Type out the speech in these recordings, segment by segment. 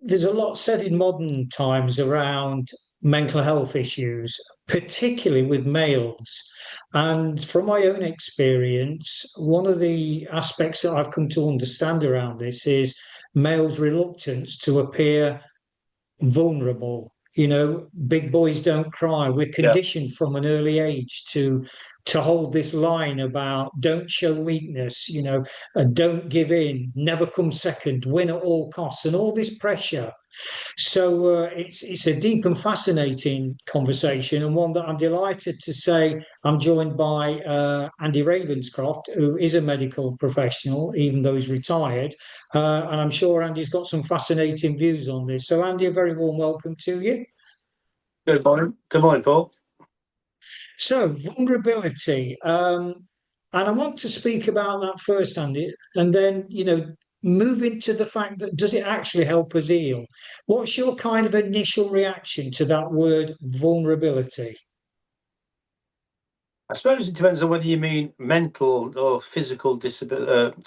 there's a lot said in modern times around mental health issues, particularly with males. And from my own experience, one of the aspects that I've come to understand around this is males' reluctance to appear vulnerable. You know, big boys don't cry. We're Yeah. conditioned from an early age to hold this line about don't show weakness, and don't give in, never come second, win at all costs, and all this pressure. So it's a deep and fascinating conversation, and one that I'm delighted to say I'm joined by Andy Ravenscroft, who is a medical professional, even though he's retired. And I'm sure Andy's got some fascinating views on this. So, Andy, a very warm welcome to you. Good morning. Good morning, Paul. So, vulnerability. And I want to speak about that first, Andy, and then, move into the fact that does it actually help us heal? What's your kind of initial reaction to that word vulnerability? I suppose it depends on whether you mean mental or physical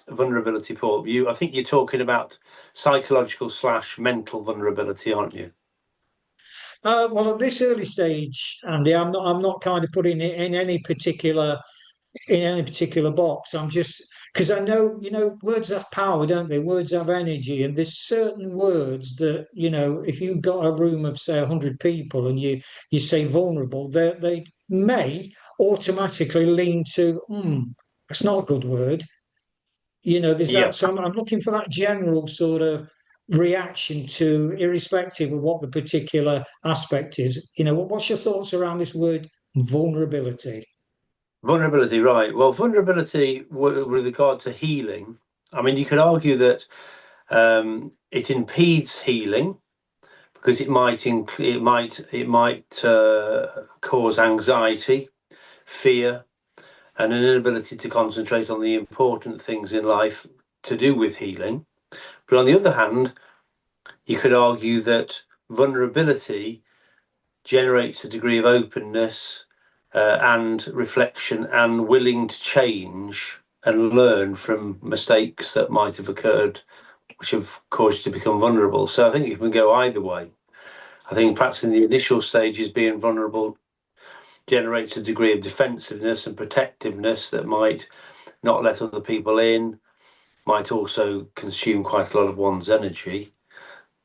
vulnerability, Paul. I think you're talking about psychological slash mental vulnerability, aren't you? Well, at this early stage, Andy, I'm not kind of putting it in any particular box. I'm just because I know, words have power, don't they? Words have energy, and there's certain words that, if you've got a room of say 100 people and you say vulnerable, they may automatically lean to, that's not a good word. There's Yeah. that. So I'm looking for that general sort of reaction to, irrespective of what the particular aspect is. What's your thoughts around this word vulnerability? Vulnerability, right. Well, vulnerability with regard to healing, I mean, you could argue that it impedes healing because it might cause anxiety, fear, and an inability to concentrate on the important things in life to do with healing. But on the other hand, you could argue that vulnerability generates a degree of openness and reflection and willing to change and learn from mistakes that might have occurred, which have caused you to become vulnerable. So I think it can go either way. I think perhaps in the initial stages, being vulnerable generates a degree of defensiveness and protectiveness that might not let other people in, might also consume quite a lot of one's energy.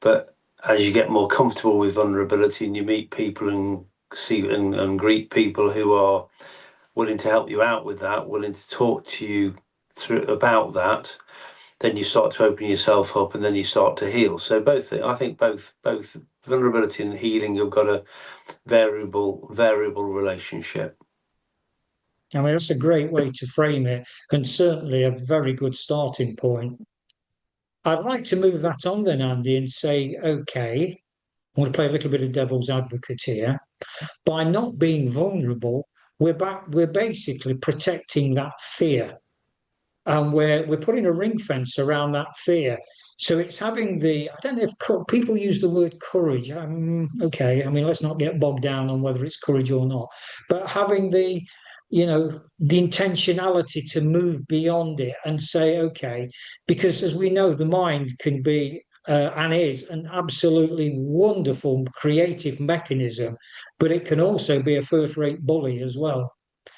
But as you get more comfortable with vulnerability and you meet people and see and greet people who are willing to help you out with that, willing to talk to you through about that, then you start to open yourself up and then you start to heal. So I think both vulnerability and healing have got a variable relationship. I mean, that's a great way to frame it, and certainly a very good starting point. I'd like to move that on then, Andy, and say, okay, I want to play a little bit of devil's advocate here. By not being vulnerable, we're basically protecting that fear. And we're putting a ring fence around that fear. So it's having I don't know if people use the word courage. Okay, I mean, let's not get bogged down on whether it's courage or not, but having the intentionality to move beyond it and say, okay, because as we know, the mind can be and is an absolutely wonderful creative mechanism, but it can also be a first-rate bully as well.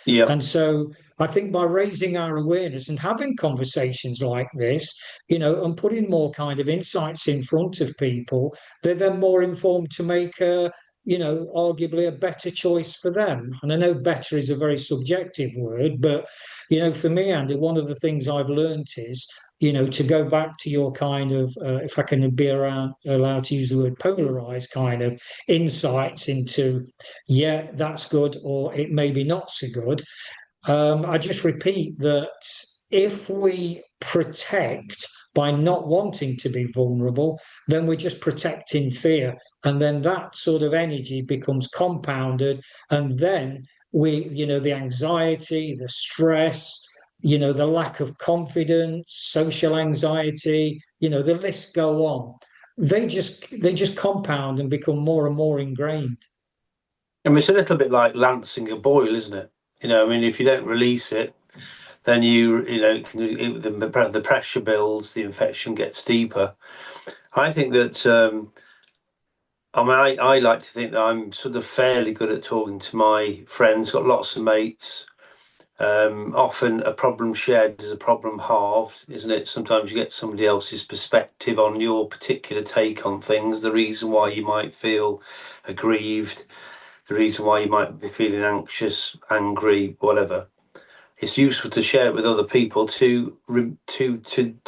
Yep. And so I think by raising our awareness and having conversations like this, and putting more kind of insights in front of people, they're then more informed to make arguably a better choice for them. And I know better is a very subjective word, but, for me, Andy, one of the things I've learned is, to go back to your kind of, if I can be allowed to use the word polarized kind of insights into, yeah, that's good, or it may be not so good. I just repeat that if we protect by not wanting to be vulnerable, then we're just protecting fear. And then that sort of energy becomes compounded. And then the anxiety, the stress, the lack of confidence, social anxiety, the list go on. They just compound and become more and more ingrained. I mean, it's a little bit like lancing a boil, isn't it? I mean, if you don't release it, then the pressure builds, the infection gets deeper. I think that I mean, I like to think that I'm sort of fairly good at talking to my friends. Got lots of mates. Often a problem shared is a problem halved, isn't it? Sometimes you get somebody else's perspective on your particular take on things, the reason why you might feel aggrieved, the reason why you might be feeling anxious, angry, whatever. It's useful to share it with other people to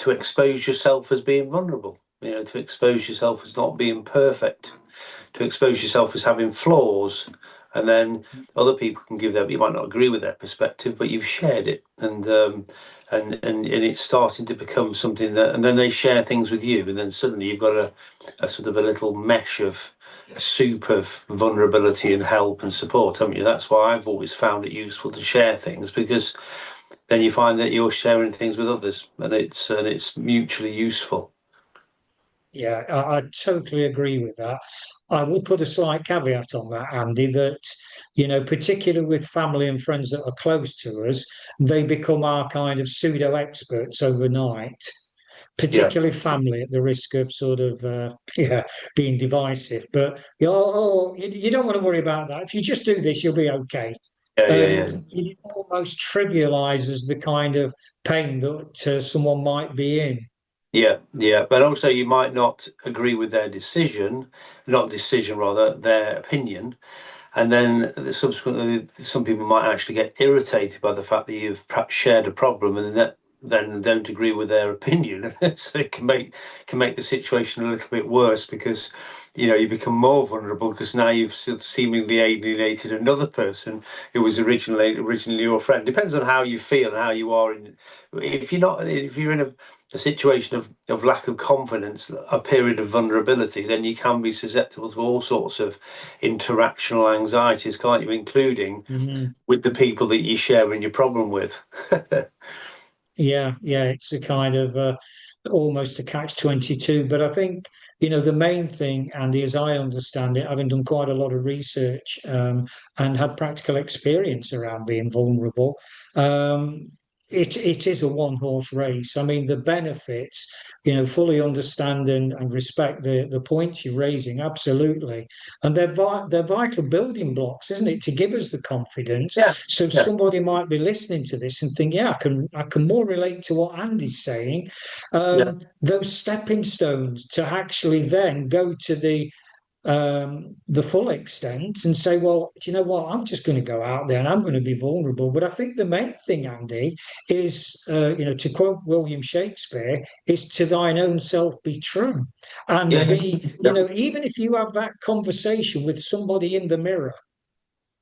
expose yourself as being vulnerable. To expose yourself as not being perfect, to expose yourself as having flaws, and then other people can give them. You might not agree with their perspective, but you've shared it, and it's starting to become something that, and then they share things with you, and then suddenly you've got a sort of a little mesh of a soup of vulnerability and help and support, haven't you? That's why I've always found it useful to share things, because then you find that you're sharing things with others, and it's mutually useful. Yeah, I totally agree with that. I would put a slight caveat on that, Andy, that, particularly with family and friends that are close to us, they become our kind of pseudo experts overnight, Yeah, particularly family at the risk of sort of, yeah, being divisive. But, you don't want to worry about that. If you just do this, you'll be okay. yeah, yeah, And yeah. it almost trivializes the kind of pain that someone might be in. Yeah, yeah, but also you might not agree with their decision, not decision rather, their opinion, and then subsequently some people might actually get irritated by the fact that you've perhaps shared a problem and then don't agree with their opinion. So it can make the situation a little bit worse, because you become more vulnerable because now you've seemingly alienated another person who was originally your friend. Depends on how you feel and how you are in. If you're in a situation of lack of confidence, a period of vulnerability, then you can be susceptible to all sorts of interactional anxieties, can't you? Including Mhm. with the people that you share in your problem with. Yeah, yeah, it's a kind of almost a catch-22. But I think, the main thing, Andy, as I understand it, having done quite a lot of research and had practical experience around being vulnerable, um, it is a one-horse race. I mean, the benefits, fully understand and respect the points you're raising, absolutely. And they're vital building blocks, isn't it, to give us the confidence. Yeah, So yeah, somebody might be listening to this and think, yeah, I can more relate to what Andy's saying. yeah, Those stepping stones to actually then go to the full extent and say, well, do you know what? I'm just going to go out there and I'm going to be vulnerable. But I think the main thing, Andy, is, to quote William Shakespeare, is to thine own self be true. And yeah, be, yeah, even if you have that conversation with somebody in the mirror,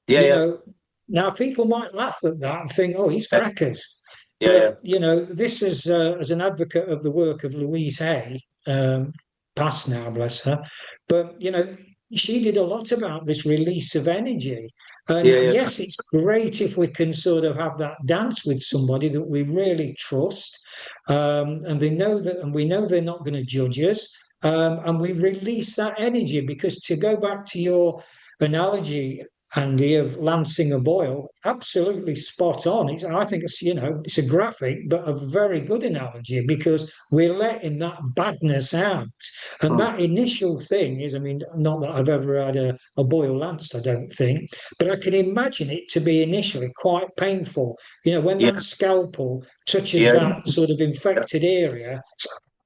yeah, you yeah, know, now people might laugh at that and think, "Oh, he's yeah, crackers." yeah, yeah, But this is as an advocate of the work of Louise Hay, past now, bless her. But she did a lot about this release of energy. And yeah, yeah, yes, it's great if we can sort of have that dance with somebody that we really trust, and they know that, and we know they're not going to judge us, and we release that energy. Because to go back to your analogy, Andy, of lancing a boil, absolutely spot on. I think it's a graphic, but a very good analogy, because we're letting that badness out. And mm, that initial thing is, I mean, not that I've ever had a boil lanced, I don't think, but I can imagine it to be initially quite painful. When yeah, that scalpel touches yeah, that sort of yeah, infected area.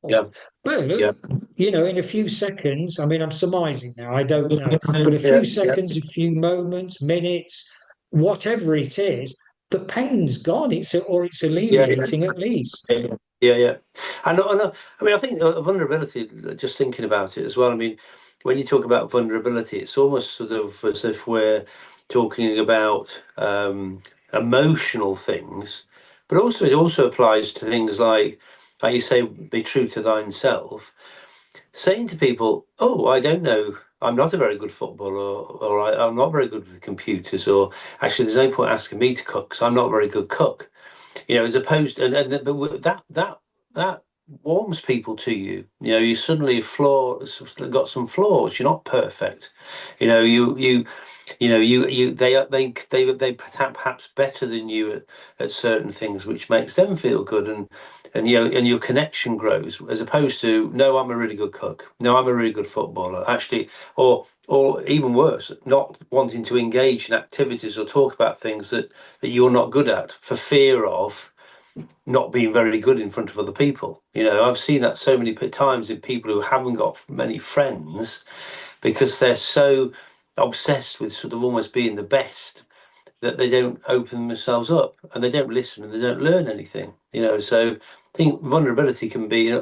yeah, But, yeah, in a few seconds, I mean, I'm surmising now, I don't know, but a yeah, few seconds, a few moments, minutes, whatever it is, the pain's gone. It's yeah, alleviating at least. yeah, yeah, yeah. I mean, I think vulnerability. Just thinking about it as well. I mean, when you talk about vulnerability, it's almost sort of as if we're talking about emotional things, but also it also applies to things like you say, be true to thine self. Saying to people, "Oh, I don't know. I'm not a very good footballer, or I'm not very good with computers, or actually, there's no point asking me to cook because I'm not a very good cook." As opposed and but that warms people to you. You know, you suddenly got some flaws. You're not perfect. You know, they perhaps better than you at certain things, which makes them feel good, and and your connection grows, as opposed to, no, I'm a really good cook, no, I'm a really good footballer, actually, or even worse, not wanting to engage in activities or talk about things that you're not good at for fear of not being very good in front of other people. You know, I've seen that so many times in people who haven't got many friends because they're so obsessed with sort of almost being the best that they don't open themselves up and they don't listen and they don't learn anything. You know, so I think vulnerability can be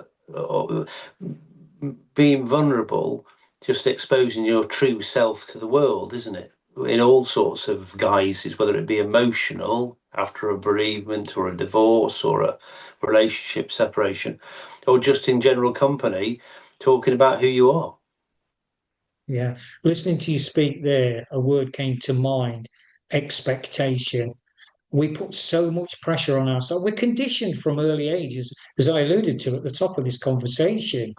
being vulnerable, just exposing your true self to the world, isn't it? In all sorts of guises, whether it be emotional after a bereavement or a divorce or a relationship separation, or just in general company, talking about who you are. Yeah. Listening to you speak there, a word came to mind: expectation. We put so much pressure on ourselves. We're conditioned from early ages, as I alluded to at the top of this conversation,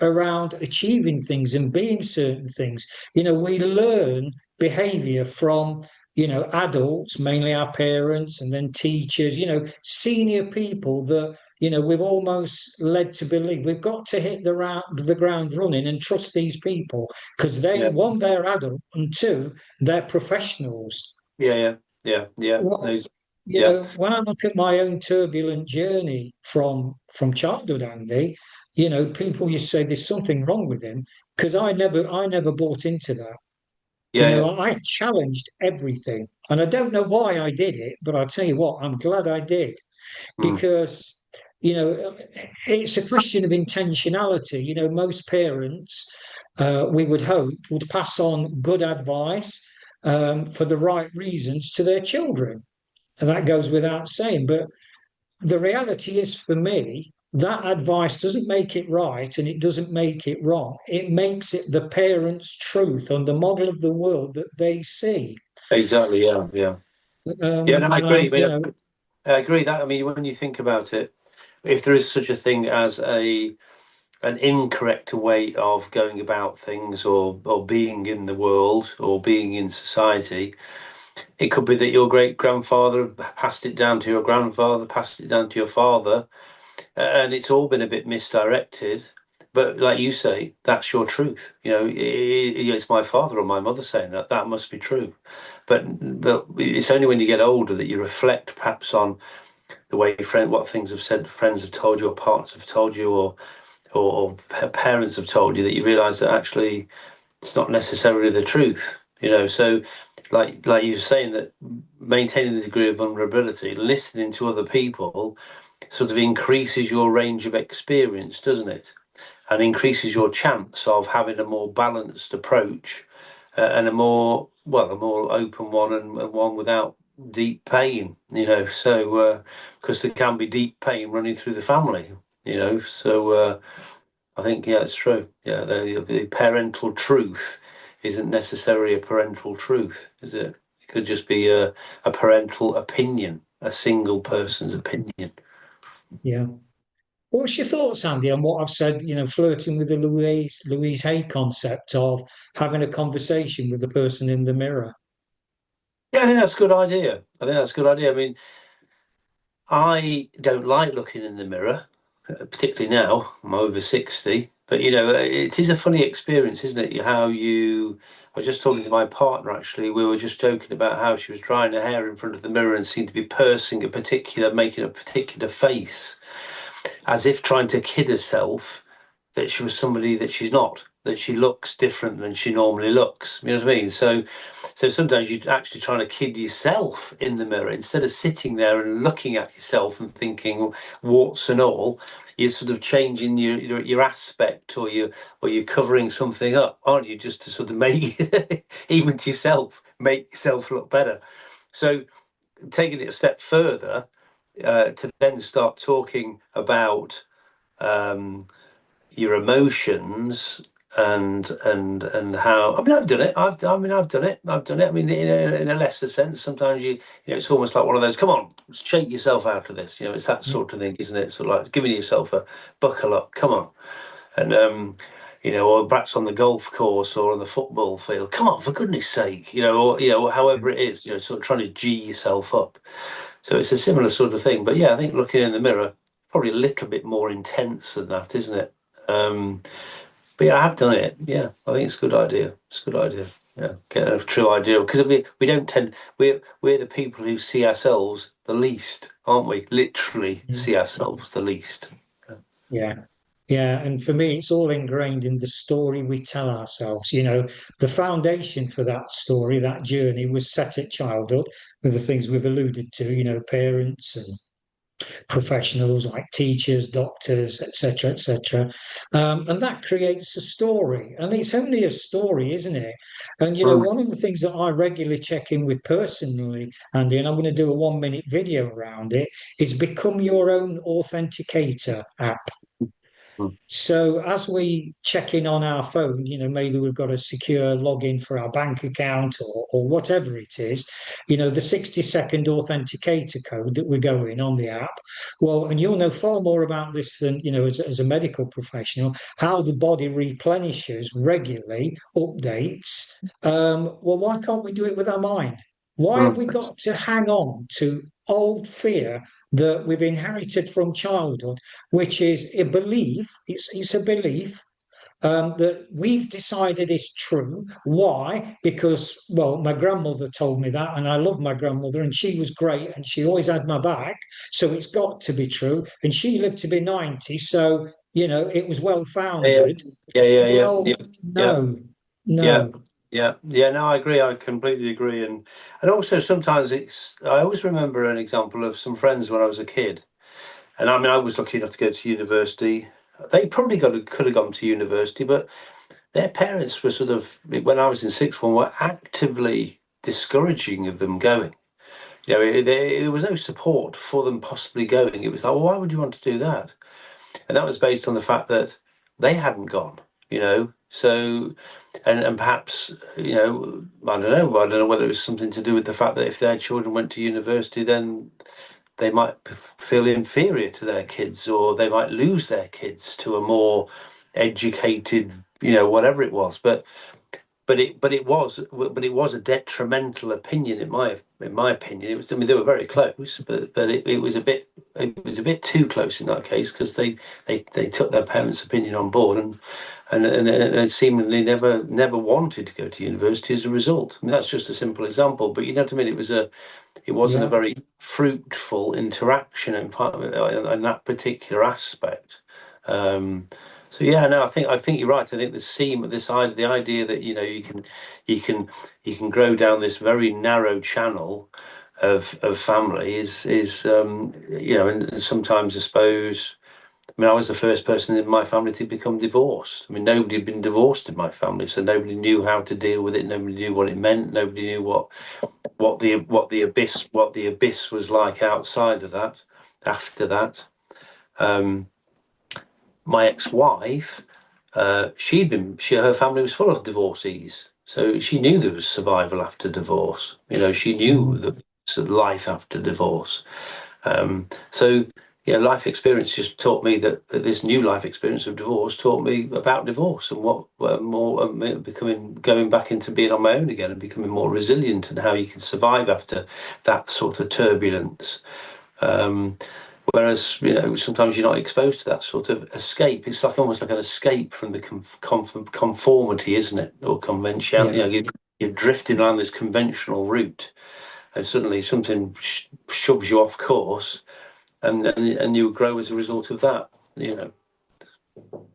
around achieving things and being certain things. We learn behavior from, adults, mainly our parents, and then teachers, senior people that, we've almost led to believe we've got to hit the ground running and trust these people because Yeah, one, they're adult, and two, they're professionals. yeah, yeah, yeah, yeah. Well, Those, yeah, when I look at my own turbulent journey from childhood, Andy, people used to say there's something wrong with him because I never bought into that. yeah, yeah. I challenged everything, and I don't know why I did it, but I tell you what, I'm glad I did Mm, because it's a question of intentionality. Most parents, we would hope, would pass on good advice for the right reasons to their children. And that goes without saying. But the reality is, for me, that advice doesn't make it right and it doesn't make it wrong. It makes it the parent's truth on the model of the world that they see. exactly. Yeah, yeah, yeah. No, I And agree. I agree that. I mean, when you think about it, if there is such a thing as a an incorrect way of going about things or being in the world or being in society, it could be that your great grandfather passed it down to your grandfather, passed it down to your father, and it's all been a bit misdirected. But like you say, that's your truth. You know, it's my father or my mother saying that. That must be true. But it's only when you get older that you reflect perhaps on the way what things have said, friends have told you, or partners have told you, or parents have told you, that you realise that actually it's not necessarily the truth. You know, so like you were saying, that maintaining the degree of vulnerability, listening to other people, sort of increases your range of experience, doesn't it? And increases your chance of having a more balanced approach, and a more open one, and one without deep pain. You know, so because there can be deep pain running through the family. You know, so I think, yeah, it's true. Yeah, the parental truth isn't necessarily a parental truth, is it? It could just be a parental opinion, a single person's opinion. yeah. What's your thoughts, Andy, on what I've said, flirting with the Louise Hay concept of having a conversation with the person in the mirror? Yeah, I think that's a good idea. I think that's a good idea. I mean, I don't like looking in the mirror, particularly now. I'm over 60. But, you know, it is a funny experience, isn't it? I was just talking to my partner, actually. We were just joking about how she was drying her hair in front of the mirror and seemed to be making a particular face, as if trying to kid herself that she was somebody that she's not, that she looks different than she normally looks. You know what I mean? So sometimes you're actually trying to kid yourself in the mirror instead of sitting there and looking at yourself and thinking warts and all. You're sort of changing your aspect, or you're covering something up, aren't you? Just to sort of make even to yourself, make yourself look better. So taking it a step further, to then start talking about um, your emotions, and how. I mean, I've done it. I've done it. I've done it. I mean, in a lesser sense, sometimes it's almost like one of those. Come on, shake yourself out of this. It's that Yeah. sort of thing, isn't it? Sort of like giving yourself a buckle up. Come on, and or perhaps on the golf course or on the football field. Come on, for goodness sake, or however it is. Sort of trying to g yourself up. So it's a similar sort of thing. But yeah, I think looking in the mirror probably a little bit more intense than that, isn't it? But yeah, I have done it. Yeah, I think it's a good idea. It's a good idea. Yeah, get a true idea because we don't tend we're the people who see ourselves the least, aren't we? Literally see ourselves the least. Yeah. Yeah. And for me, it's all ingrained in the story we tell ourselves. The foundation for that story, that journey was set at childhood with the things we've alluded to, parents and professionals like teachers, doctors, etc., etc. And that creates a story. And it's only a story, isn't it? And, Mm, one of the things that I regularly check in with personally, Andy, and I'm going to do a 1 minute video around it, is become your own authenticator app. mm. So as we check in on our phone, maybe we've got a secure login for our bank account or whatever it is, the 60-second authenticator code that we're going on the app. Well, and you'll know far more about this than, as a medical professional, how the body replenishes regularly, updates. Well, why can't we do it with our mind? Why have Mm. we got to hang on to old fear that we've inherited from childhood, which is a belief, it's a belief that we've decided is true. Why? Because, well, my grandmother told me that, and I love my grandmother, and she was great, and she always had my back. So it's got to be true. And she lived to be 90, so, it was well Yeah, founded. yeah, yeah, yeah, yeah, Well, yeah, no, yeah, no. yeah, yeah. No, I agree. I completely agree. And also sometimes I always remember an example of some friends when I was a kid. And I mean, I was lucky enough to go to university. They probably could have gone to university, but their parents were sort of, when I was in sixth form, were actively discouraging of them going. There was no support for them possibly going. It was like, well, why would you want to do that? And that was based on the fact that they hadn't gone, So, and perhaps, I don't know whether it was something to do with the fact that if their children went to university, then they might feel inferior to their kids, or they might lose their kids to a more educated, whatever it was. But it was a detrimental opinion in my opinion. It was, I mean, they were very close, but it was a bit too close in that case because they took their parents' opinion on board and seemingly never wanted to go to university as a result. I mean, that's just a simple example, but you know what I mean. It wasn't a Yeah, very fruitful interaction in that particular aspect. Um, so yeah, no, I think you're right. I think the idea that you can grow down this very narrow channel of family and sometimes I suppose. I mean, I was the first person in my family to become divorced. I mean, nobody had been divorced in my family, so nobody knew how to deal with it. Nobody knew what it meant. Nobody knew what the abyss was like outside of that. After that, um, my ex-wife, her family was full of divorcees, so she knew there was survival after divorce. She knew mm, that life after divorce. So yeah, life experience just taught me that this new life experience of divorce taught me about divorce and what more going back into being on my own again and becoming more resilient and how you can survive after that sort of turbulence. Um, Whereas, sometimes you're not exposed to that sort of escape. It's like almost like an escape from the conformity, isn't it? Or convention. yeah. You're drifting along this conventional route, and suddenly something shoves you off course, and you grow as a result of that.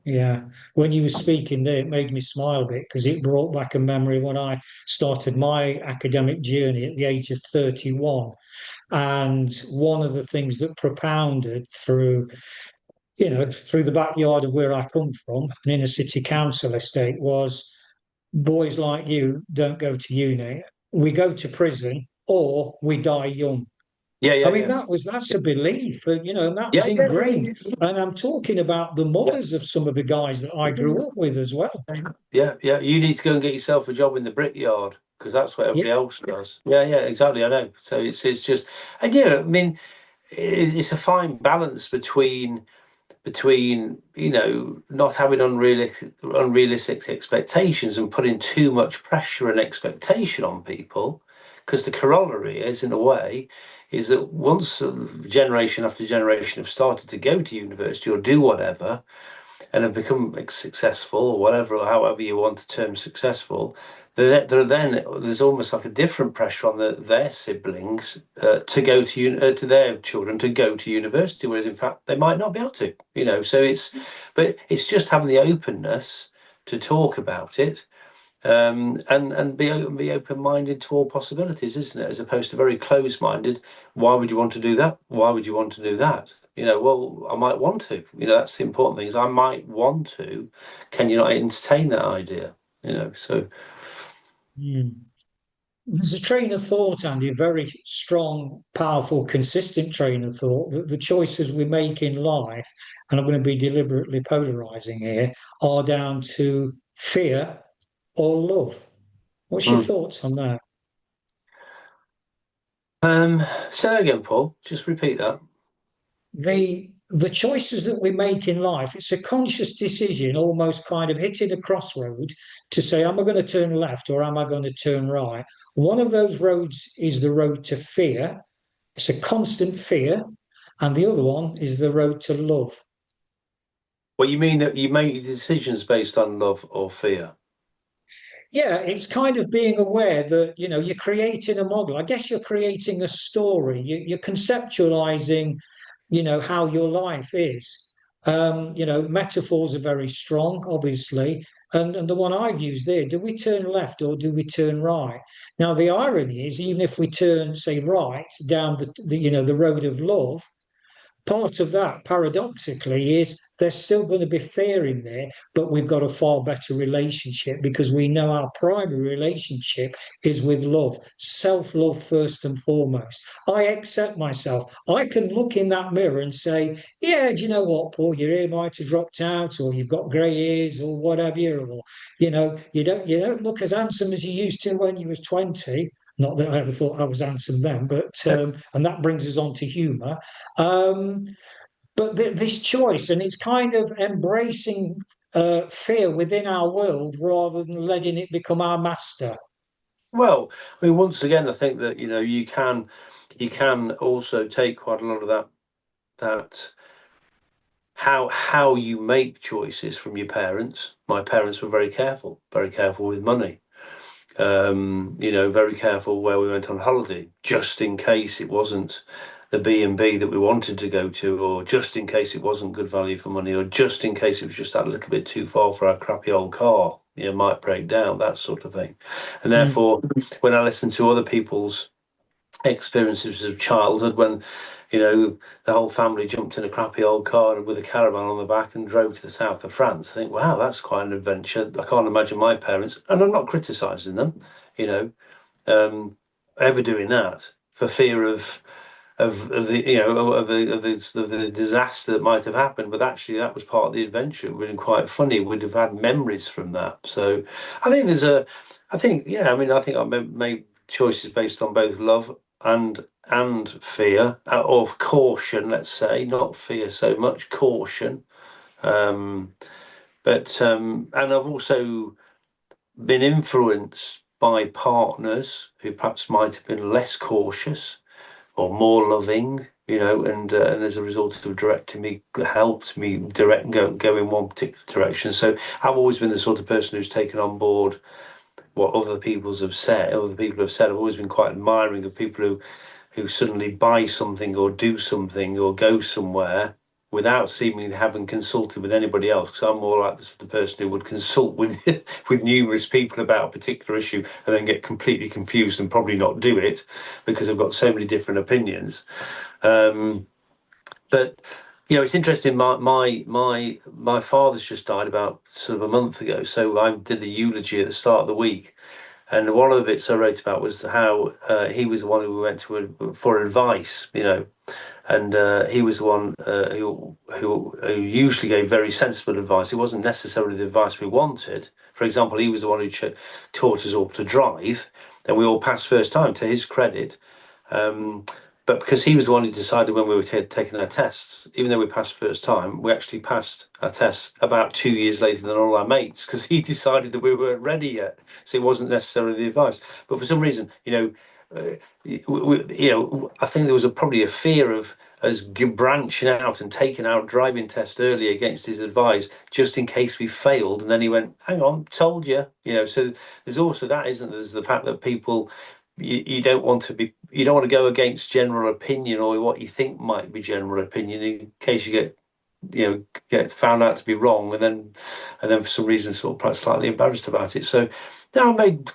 Yeah, when you were speaking there, it made me smile a bit because it brought back a memory when I started my academic journey at the age of 31. And one of the things that propounded through the backyard of where I come from, an inner city council estate, was boys like you don't go to uni. We go to prison or we die young. Yeah, I yeah, mean, yeah. that's a belief, and that Yeah, was yeah, yeah, ingrained. yeah. And I'm talking about the Yeah. mothers of some of the guys that I grew up with as well. Yeah, yeah. You need to go and get yourself a job in the brickyard because that's what Yeah. everybody else does. Yeah, yeah, exactly. I know. So it's just, and yeah, I mean, it's a fine balance between not having unrealistic expectations and putting too much pressure and expectation on people, because the corollary is, in a way, is that once generation after generation have started to go to university or do whatever and have become successful or whatever, or however you want to term successful, there's almost like a different pressure on their siblings to go to their children to go to university, whereas in fact they might not be able to. So but it's just having the openness to talk about it, and be open minded to all possibilities, isn't it? As opposed to very close minded. Why would you want to do that? Why would you want to do that? Well, I might want to. That's the important thing, is I might want to. Can you not entertain that idea? So Hmm. There's a train of thought, Andy, a very strong, powerful, consistent train of thought that the choices we make in life, and I'm going to be deliberately polarizing here, are down to fear or love. What's your mm. thoughts on that? Say that again, Paul. Just repeat that. The choices that we make in life, it's a conscious decision, almost kind of hitting a crossroad to say, am I going to turn left or am I going to turn right? One of those roads is the road to fear. It's a constant fear. And the other one is the road to love. Well, you mean that you make decisions based on love or fear? Yeah, it's kind of being aware that, you're creating a model. I guess you're creating a story. You're conceptualizing, how your life is. Metaphors are very strong, obviously. And the one I've used there, do we turn left or do we turn right? Now, the irony is, even if we turn, say, right down the road of love, part of that, paradoxically, is there's still going to be fear in there, but we've got a far better relationship because we know our primary relationship is with love, self love first and foremost. I accept myself. I can look in that mirror and say, yeah, do you know what, Paul, your ear might have dropped out, or you've got grey ears, or whatever, or you don't look as handsome as you used to when you was 20. Not that I ever thought I was handsome then, but and that brings us on to humour. Um, but this choice, and it's kind of embracing fear within our world rather than letting it become our master. Well, I mean, once again, I think that you can also take quite a lot of that how you make choices from your parents. My parents were very careful with money. Very careful where we went on holiday, just in case it wasn't the B&B that we wanted to go to, or just in case it wasn't good value for money, or just in case it was just that little bit too far for our crappy old car, might break down, that sort of thing. And Mm. therefore, when I listen to other people's experiences of childhood, when the whole family jumped in a crappy old car with a caravan on the back and drove to the south of France, I think, wow, that's quite an adventure. I can't imagine my parents, and I'm not criticizing them, you know um, ever doing that for fear of the of the disaster that might have happened. But actually, that was part of the adventure. It would have been quite funny. We'd have had memories from that. So I think yeah. I mean, I think I made choices based on both love and fear, or caution. Let's say, not fear so much, caution. Um, and I've also been influenced by partners who perhaps might have been less cautious or more loving, and as a result of directing me, helped me go in one particular direction. So I've always been the sort of person who's taken on board what other people have said. I've always been quite admiring of people who suddenly buy something or do something or go somewhere without seemingly having consulted with anybody else. Because I'm more like the sort of person who would consult with with numerous people about a particular issue and then get completely confused and probably not do it because I've got so many different opinions. Um, but it's interesting. My father's just died about sort of a month ago, so I did the eulogy at the start of the week, And one of the bits I wrote about was how he was the one who we went to for advice, and he was the one who usually gave very sensible advice. It wasn't necessarily the advice we wanted. For example, he was the one who taught us all to drive, and we all passed first time, to his credit. Um, but because he was the one who decided when we were taking our tests, even though we passed first time, we actually passed our tests about 2 years later than all our mates, because he decided that we weren't ready yet. So it wasn't necessarily the advice. But for some reason, I think there was probably a fear of us branching out and taking our driving test early against his advice, just in case we failed. And then he went, "Hang on, told you." So there's also that, isn't there? There's the fact that people, you don't want to go against general opinion or what you think might be general opinion, in case you get found out to be wrong, and then for some reason sort of perhaps slightly embarrassed about it. So now I made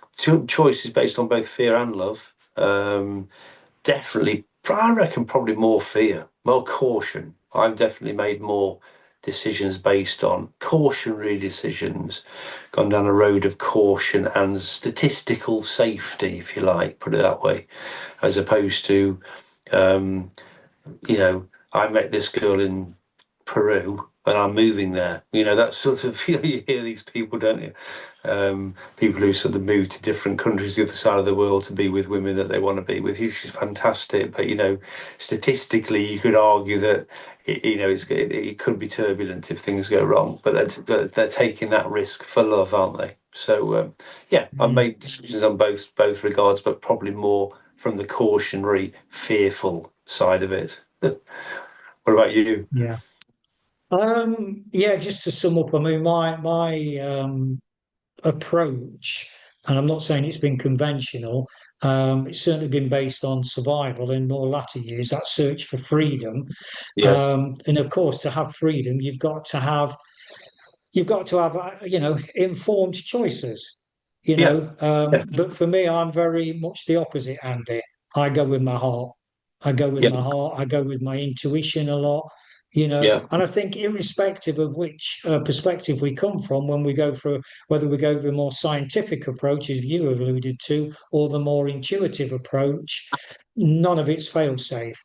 choices based on both fear and love. Definitely, I reckon probably more fear, more caution. I've definitely made more decisions based on cautionary decisions, gone down a road of caution and statistical safety, if you like, put it that way, as opposed to, um, I met this girl in Peru and I'm moving there. That sort of, you hear these people, don't you? People who sort of move to different countries, the other side of the world, to be with women that they want to be with, which is fantastic. But, statistically, you could argue that, it could be turbulent if things go wrong, but they're taking that risk for love, aren't they? So, yeah, I've Mm, made decisions on both regards, but probably more from the cautionary, fearful side of it. What about you? yeah. Yeah, just to sum up, I mean, my approach, and I'm not saying it's been conventional, it's certainly been based on survival in more latter years, that search for freedom. Yeah, And of course, to have freedom, you've got to have informed choices. yeah, yeah, But for me, I'm very much the opposite, Andy. I go with my heart. I go with yeah, my heart. I go with my intuition a lot. yeah, And I think irrespective of which perspective we come from, when we go for whether we go the more scientific approach, as you have alluded to, or the more intuitive approach, none of it's fail safe.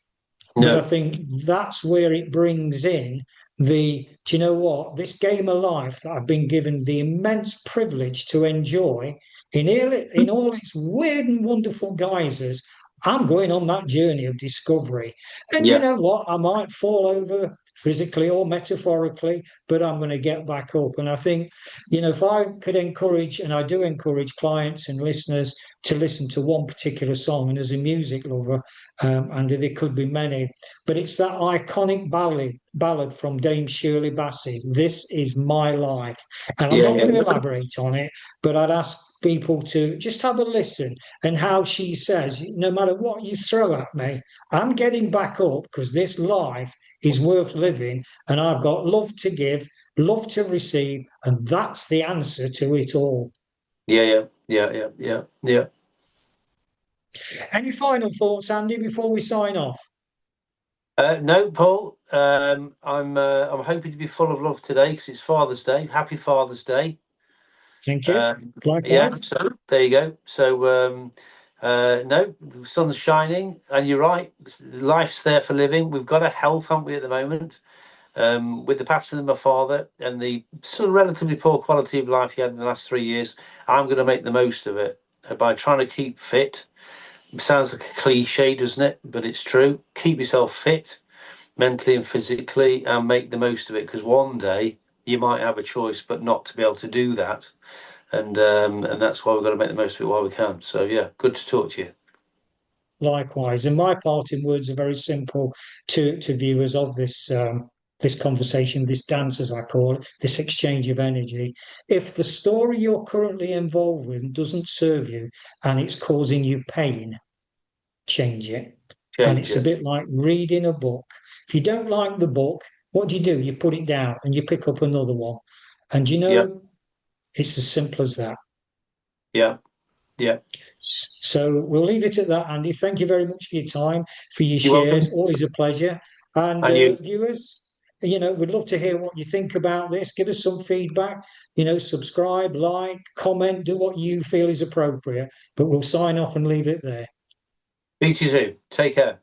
But I no, think that's where it brings in do you know what? This game of life that I've been given the immense privilege to enjoy in all its weird and wonderful guises, I'm going on that journey of discovery. And you yeah, know what? I might fall over physically or metaphorically, but I'm going to get back up. And I think, if I could encourage, and I do encourage clients and listeners to listen to one particular song, and as a music lover, and there could be many, but it's that iconic ballad from Dame Shirley Bassey, "This Is My Life." And I'm yeah, not going to yeah, elaborate on it, but I'd ask people to just have a listen, and how she says, no matter what you throw at me, I'm getting back up because this life is worth living, and I've got love to give, love to receive, and that's the answer to it all. yeah, yeah, yeah, yeah, yeah, yeah. Any final thoughts, Andy, before we sign off? No, Paul. I'm hoping to be full of love today because it's Father's Day. Happy Father's Day. Thank you. Yeah. Likewise. So there you go. So no, the sun's shining, and you're right. Life's there for living. We've got a health, haven't we, at the moment? With the passing of my father and the sort of relatively poor quality of life he had in the last 3 years, I'm going to make the most of it by trying to keep fit. It sounds like a cliche, doesn't it? But it's true. Keep yourself fit mentally and physically and make the most of it, because one day you might have a choice but not to be able to do that. And that's why we've got to make the most of it while we can. So yeah, good to talk to you. Likewise. And my parting words are very simple to viewers of this conversation, this dance, as I call it, this exchange of energy. If the story you're currently involved with doesn't serve you and it's causing you pain, change it. And Change it's a it. bit like reading a book. If you don't like the book, what do? You put it down and you pick up another one. And Yeah, it's as simple as that. yeah, yeah. So we'll leave it at that, Andy. Thank you very much for your time, for your You're shares. welcome. Always a pleasure. And And you. viewers, we'd love to hear what you think about this. Give us some feedback. Subscribe, like, comment, do what you feel is appropriate. But we'll sign off and leave it there. Speak to you soon. Take care.